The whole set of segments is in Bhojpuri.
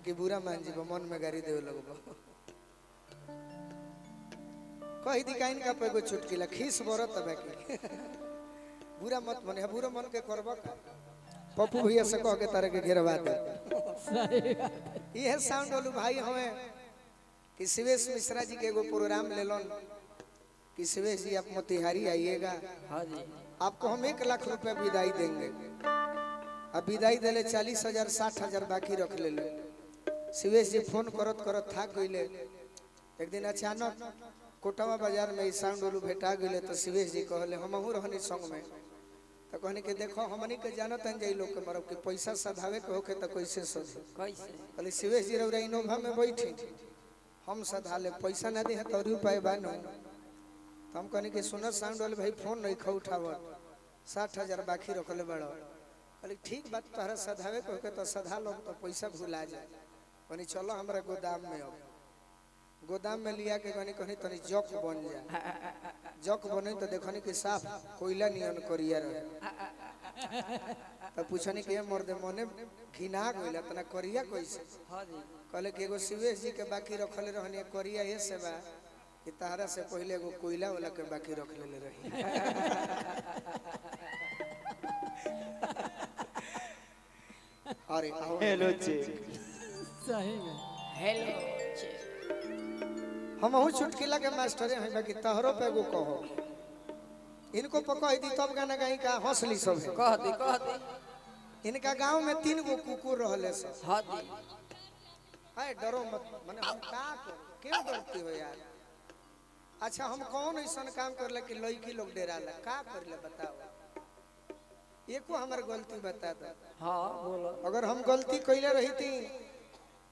कि बुरा मान जीव मन में गाड़ी देवे लगबो कह दी काइन का पे चुटकीला खीस बरत बाकी बुरा मत मन है बुरा मन के करबो पप्पू भैया से कह के तारे के घेरवा दे ये साउंड वालू भाई हमें कि शिवेश मिश्रा जी के एगो प्रोग्राम ले लो कि शिवेश जी आप मोतिहारी आइएगा। हाँ जी आपको हम 1 लाख रुपया विदाई देंगे। अब विदाई दिले 40,000 60,000 बाकी रख ले ले। शिवेश जी फोन करत करत थक गए। एक दिन अचानक कोटवा बाजार में साउंड वालू भेटा गए तो शिवेश जी कहले हमहू रहनी संग में तो कहने के देखो हमनी के जानत हैं लोग के मरब के पैसा सधावे के होके तो कैसे सधे कहले शिवेश जी रउरा इनोवा में बैठी हम सधा ले पैसा ना दे तो उपाय बानो तो हम कहने के सुनर साउंड वाले भाई फोन नहीं खा उठावत 60,000 बाकी रखले बड़ो कहले ठीक बात तोहरा सधावे के होके तो सधा लो तो पैसा भुला जाए कहनी चलो हमारा गोदाम में अब गोदाम में लिया के कहनी तनी जक बन जाए जक बने तो देखनी कि साफ कोयला नियन करिया रहे तो पूछनी कि मर्दे मने घिना गइला तना करिया कैसे कहले कि एगो शिवेश जी के बाकी रखले रहनी करिया ये से बा कि तारा से पहले एगो कोयला वाला के बाकी रख ले रही अरे हेलो चेक सही में हेलो हम चुटकीला के मास्टर हैं बाकी तहरो पे गो कहो इनको पकड़ दी तब गाना गाई का हंसली सब कह दी इनका गांव में 3 गो कुकुर रहले सब। हाँ दी हाय डरो मत माने हम का कर क्यों डरती हो यार। अच्छा हम कौन ऐसा काम करले कि लड़की लोग डराला का करले बताओ एको हमार गलती बता दो। हाँ बोलो अगर हम गलती कइले रही थी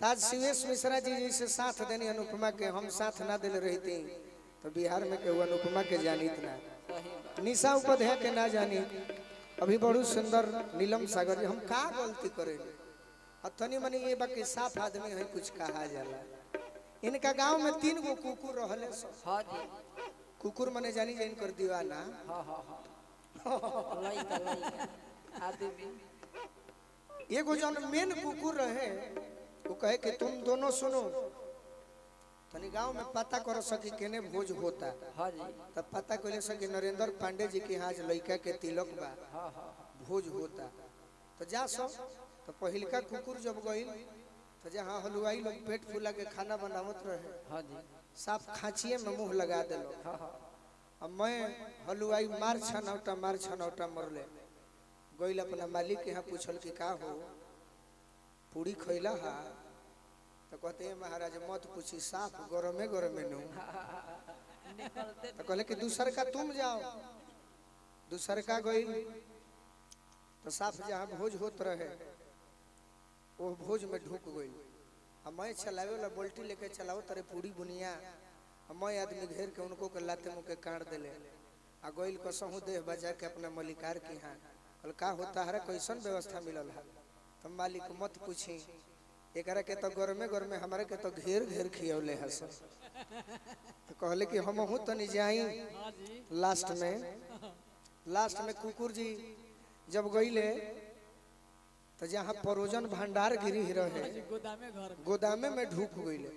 ताज शिवेश मिश्रा जी जैसे साथ देनी अनुपमा के हम साथ ना दिले रही थी तो बिहार में केहू अनुपमा के जानित ना निशा उपाध्याय के ना जानी अभी बहुत सुंदर नीलम सागर जी हम का गलती करे अथनी मनी ये बाकी साफ आदमी है कुछ कहा जाला। इनका गांव में 3 गो कुकुर रहले सब। हाँ जी कुकुर मने जानी जाइन कर दीवाना। हाँ हाँ हाँ लाइक आदमी एगो जन मेन कुकुर रहे वो कहे कि तुम दोनों सुनो तनी गांव में पता कर सकी केने भोज होता। हाँ जी तब पता कइले सकी नरेंद्र पांडे जी के आज लड़का के तिलक बा हाँ हाँ भोज होता तो जा सो तो पहिलका कुकुर जब गई तो जहाँ हलवाई लोग पेट फुला के खाना बनावत रहे हाँ जी साफ खांचिए में मुंह लगा देलो। हाँ हाँ अब मैं हलवाई मार छनौटा मरले गइल अपना मालिक के यहाँ पूछल कि का हो पूरी खैला हा तो कहते हैं महाराज मत पूछी साफ गरमे गरमे नो तो कहले कि दूसर का तुम जाओ दूसर का गई तो साफ जहाँ भोज होत रहे वो भोज में ढुक गई। अब मैं चलावे वाला बोल्टी लेके चलाओ तारे पूरी बुनिया मैं आदमी घेर के उनको के लाते मुँह के काट दिले आ गइल कसहू देह बजा के अपना मलिकार के यहाँ कल का होता है कैसन व्यवस्था मिलल है तो मालिक मत पूछी एकरा के तो गरमे गरमे हमारे के तो घेर घेर खियौले है सब। तो कहले कि हम हूँ तनी जाई लास्ट में कुकुर जी जब गईले तो जहाँ परोजन भंडार गिरी रहे गोदामे में ढूक गईले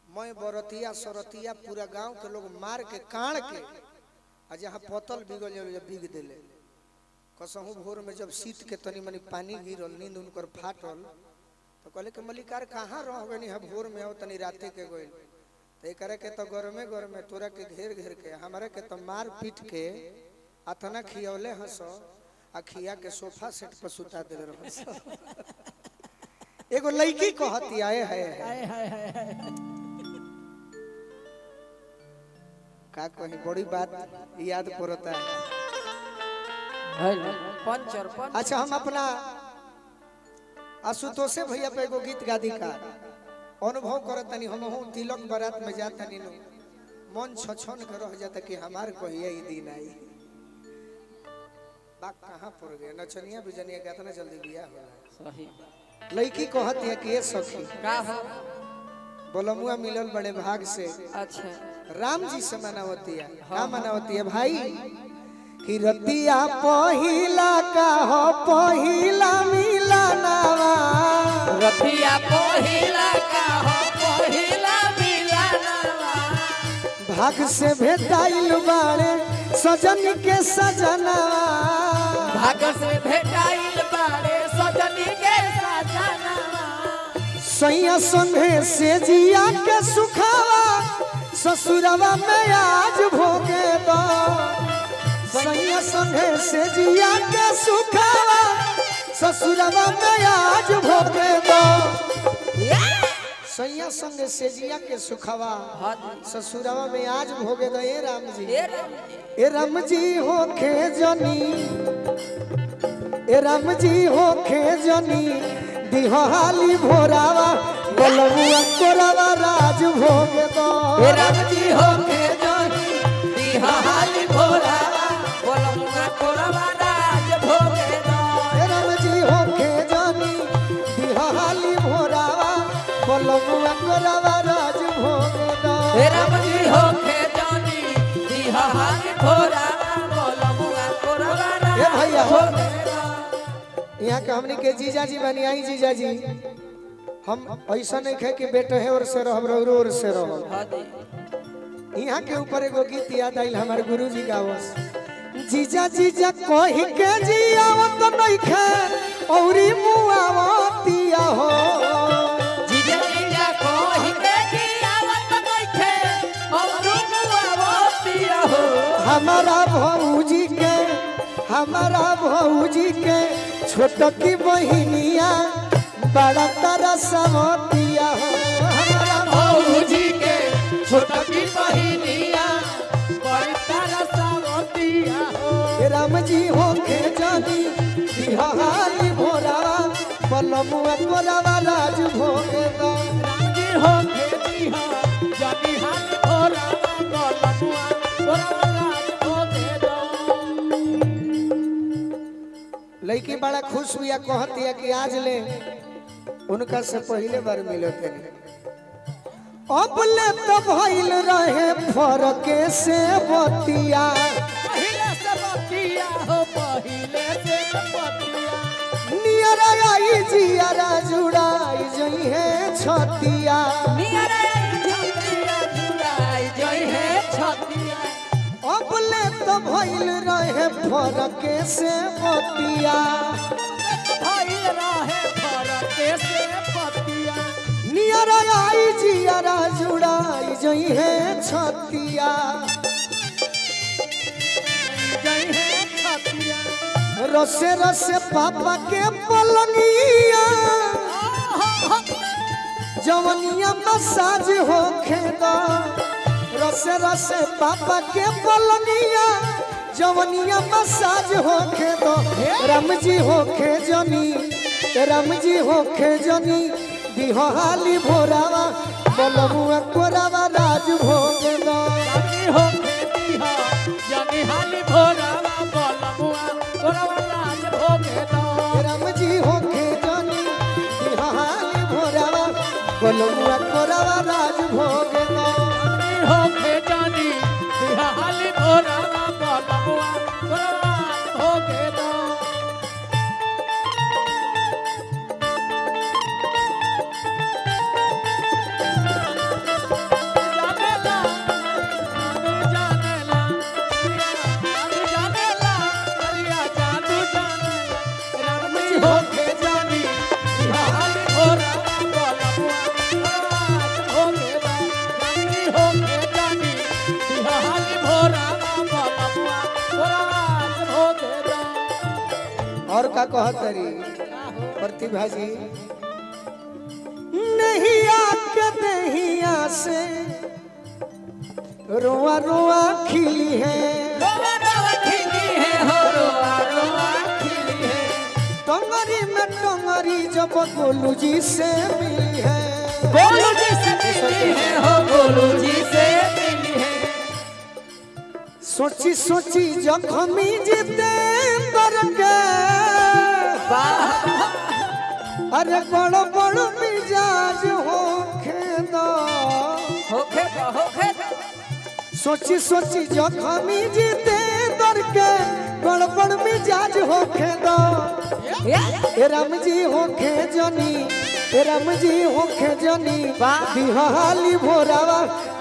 मैं बरतिया सरतिया पूरा गांव के लोग मार के काट के आ जहाँ पतल बिगल बिग दिले कसहू भोर में जब शीत के तनी मनी पानी गिरल नींद उनकर फाटल तो कहले कि मलिकार कहाँ रह गनी है भोर में आओ तनी राते के गइल तो एक के तो गरमे गरमे तोरा के घेर घेर के हमारे के तो मार पीट के अतना खियौले हंस आ खिया के सोफा सेट पर सुता दे रहो। एगो लड़की कहती आए है का कहीं बड़ी बात याद पड़ता है। पंचर अच्छा हम अपना आशुतोष भैया पे एगो गीत गादी का अनुभव करत तनी हम तिलक बारात में जाता नी मन छछन के रह जाता कि हमार कहिए ई दिन आई बात कहाँ पड़ गए नचनिया बिजनिया का इतना जल्दी बियाह होला। सही लड़की कहती है कि ये सखी का हो बोलमुआ मिलल बड़े भाग से अच्छा राम जी से मनावती है। हाँ मनावती है भाई कि रतिया पहिला का हो पहिला मिलनवा रतिया पहिला का हो पहिला मिलनवा भाग से भेटाइल बाड़े सजन के सजनवा भाग से भेटाइल बारे सजनी के सजनवा सैया संगे से जिया के सुखावा ससुरवा में आज भोगे दो सैया संगे से जिया के सुखावा ससुरवा में आज भोगे दो सैया संगे से जिया के सुखावा ससुरवा में आज भोगे दो ए राम जी ए राम जी हो खे जनी ए राम जी हो खे जनी दिहाली भोरावा बलमुआ कोरावा राज भोग दो राम जी हो के जानी दिहाली भोरावा बलमुआ कोरावा राज भोगे दो राम जी हो खे जनी दिहाली भोरावा बलमुआ कोरावा राज भोग दो राम जी हो के जानी दिहाली भोरावा बलमुआ कोरावा ए भैया। राज भोगे दो यहाँ के हमनी के जीजा जी बनी आई जीजा जी हम ऐसा नहीं खे कि बेटे है और से रह और से रह यहाँ के ऊपर एगो गीत याद आइल हमारे गुरुजी गावस जीजा जीजा कहि के जियावत नहीं खे औरी मुआवतिया हो जीजा जीजा कोहि के जियावत नहीं खे और मुआवतिया हो हमारा भौजी के छोटकी बहिनिया बड़ा तरसवतिया हो हमारा भौजी के छोटकी बहिनिया बड़ी तरसवतिया हो राम जी हो के जानी दिहाली भोरावा बलमुआ कोरावा राज भोगे दो राम जी हो के दिहा जानी हाथ भोरावा बलमुआ कोरावा राज भोगे दो लड़की बड़ा खुश हुआ कहती है कि आज ले उनका से पहले बार मिलो थे अब ले तो भइल रहे फरक से बतिया पहिले से बतिया हो पहिले से बतिया नियरा आई जियारा जुड़ाई जई है छतिया नियरा छतिया जुड़ाई जई है छतिया अब ले तो भइल रहे फरक से बतिया भइल रहे फरक से बतिया नियरा आई जियारा जुड़ाई जई है छतिया जई है छतिया रसे रसे पापा के पलंगिया जवनिया मसाज हो खेदा रसे रसे पापा के पलंगिया जवनिया मसाज हो खेदा राम जी हो खे जनी राम जी हो खे जनी दिहाली भोरावा बलमुआ कोरावा राज भोग दो रानी हो दिहा जानी हाली भोरावा बलमुआ कोरावा राज भोगे दो राम जी हो खे जनी दिहाली भोरावा बलमुआ कोरावा राज भोग दो रानी हो के जानी दिहा हाली भोरावा बलमुआ कोरावा राज भोगे दो और का कहतरी प्रतिभा जी नहीं आके दहिया से रोआ रोआ खिली है टंगरी में टंगरी जब गोलू जी से मिली है सोची सोची जखमी जितेंद्र के अरे बड़ बड़ मिजाज हो खेदा सोची सोची जखमी जितेंद्र के बड़ बड़ मिजाज हो खेदा राम जी हो खे जनी ए राम जी होखे जनी दिहाली भोरावा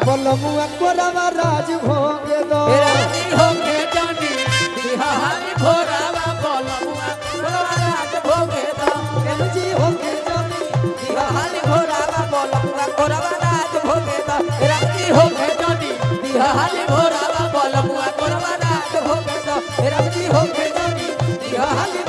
बलमुआ कोरावा राज भोगे दो राजी होके जानी दिहाली भोरावा बोलमुआ कोरावा राज भोगे दो राम जी होखे जनी दिहाली भोरावा बोलमुआ कोरावा राज भोगे दो राजी होके जानी दिहाली भोरावा बोलमुआ कोरावा राज भोगे दो राजी होके जानी दिहाली